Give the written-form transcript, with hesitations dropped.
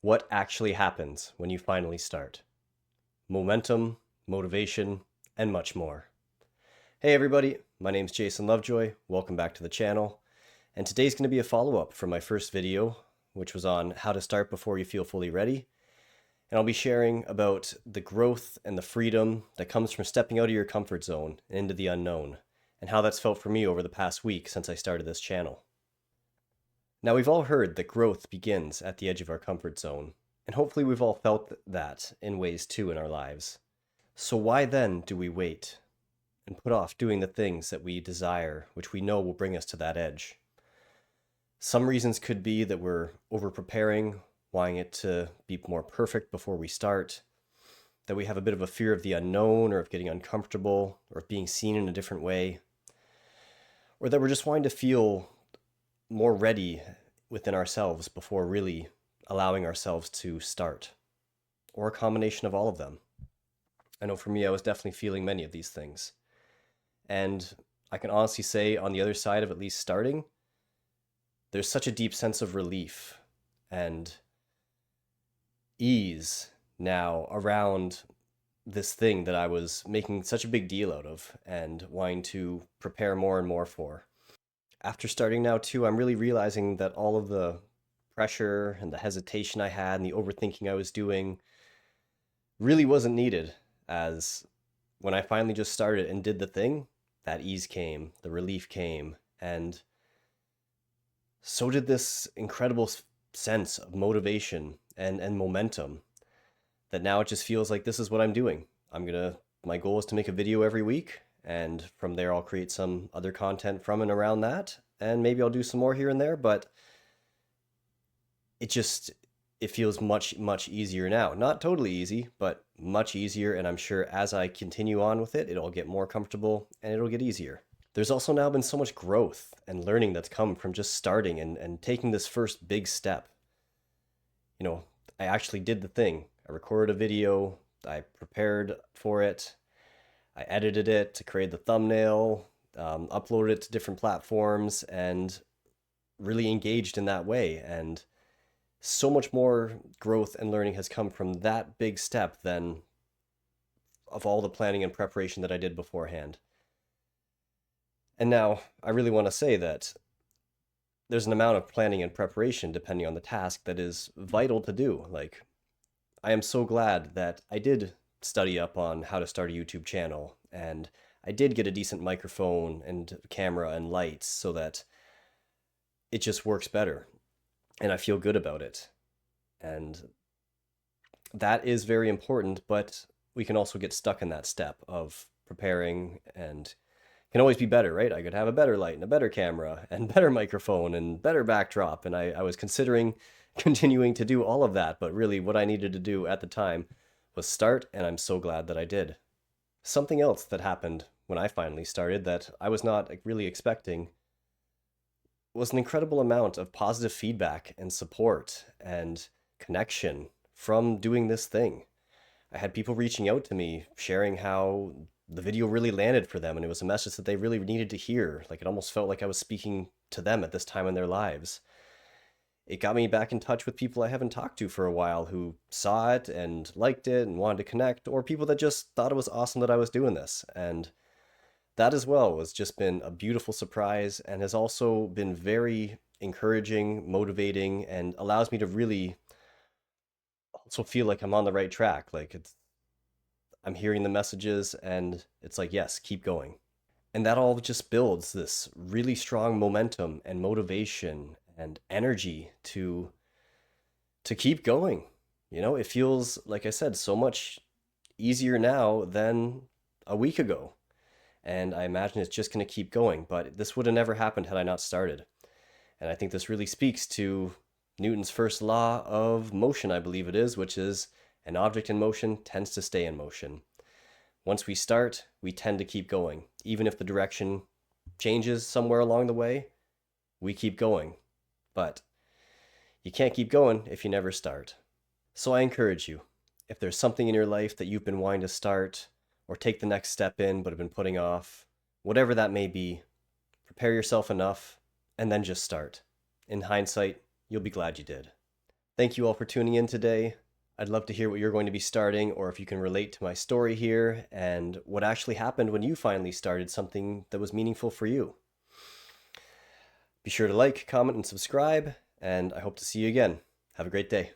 What actually happens when you finally start? Momentum, motivation, and much more. Hey everybody, my name's Jason Lovejoy. Welcome back to the channel. And today's going to be a follow-up from my first video, which was on how to start before you feel fully ready. And I'll be sharing about the growth and the freedom that comes from stepping out of your comfort zone and into the unknown, and how that's felt for me over the past week since I started this channel. Now, we've all heard that growth begins at the edge of our comfort zone, and hopefully we've all felt that in ways too in our lives. So why then do we wait and put off doing the things that we desire, which we know will bring us to that edge? Some reasons could be that we're over-preparing, wanting it to be more perfect before we start, that we have a bit of a fear of the unknown or of getting uncomfortable or of being seen in a different way, or that we're just wanting to feel more ready within ourselves before really allowing ourselves to start, or a combination of all of them. I know for me, I was definitely feeling many of these things. And I can honestly say, on the other side of at least starting, there's such a deep sense of relief and ease now around this thing that I was making such a big deal out of and wanting to prepare more and more for. After starting now too, I'm really realizing that all of the pressure and the hesitation I had and the overthinking I was doing really wasn't needed, as when I finally just started and did the thing, that ease came, the relief came, and so did this incredible sense of motivation and momentum that now it just feels like this is what I'm doing. My goal is to make a video every week, and from there I'll create some other content from and around that, and maybe I'll do some more here and there, but it feels much easier now. Not totally easy, but much easier, and I'm sure as I continue on with it, it'll get more comfortable and it'll get easier. There's also now been so much growth and learning that's come from just starting and taking this first big step. I actually did the thing. I recorded a video, I prepared for it, I edited it to create the thumbnail, uploaded it to different platforms, and really engaged in that way. And so much more growth and learning has come from that big step than of all the planning and preparation that I did beforehand. And now I really want to say that there's an amount of planning and preparation depending on the task that is vital to do. Like, I am so glad that I did study up on how to start a YouTube channel, and I did get a decent microphone and camera and lights so that it just works better and I feel good about it. And that is very important, but we can also get stuck in that step of preparing and can always be better, right? I could have a better light and a better camera and better microphone and better backdrop. And I was considering continuing to do all of that, but really what I needed to do at the time was start, and I'm so glad that I did. Something else that happened when I finally started that I was not really expecting was an incredible amount of positive feedback and support and connection from doing this thing. I had people reaching out to me, sharing how the video really landed for them, and it was a message that they really needed to hear. Like, it almost felt like I was speaking to them at this time in their lives. It got me back in touch with people I haven't talked to for a while who saw it and liked it and wanted to connect, or people that just thought it was awesome that I was doing this. And that as well has just been a beautiful surprise and has also been very encouraging, motivating, and allows me to really also feel like I'm on the right track. I'm hearing the messages and it's like, yes, keep going. And that all just builds this really strong momentum and motivation and energy to keep going. It feels, like I said, so much easier now than a week ago. And I imagine it's just going to keep going, but this would have never happened had I not started. And I think this really speaks to Newton's first law of motion, I believe it is, which is an object in motion tends to stay in motion. Once we start, we tend to keep going. Even if the direction changes somewhere along the way, we keep going. But you can't keep going if you never start. So I encourage you, if there's something in your life that you've been wanting to start or take the next step in but have been putting off, whatever that may be, prepare yourself enough and then just start. In hindsight, you'll be glad you did. Thank you all for tuning in today. I'd love to hear what you're going to be starting, or if you can relate to my story here and what actually happened when you finally started something that was meaningful for you. Be sure to like, comment, and subscribe, and I hope to see you again. Have a great day.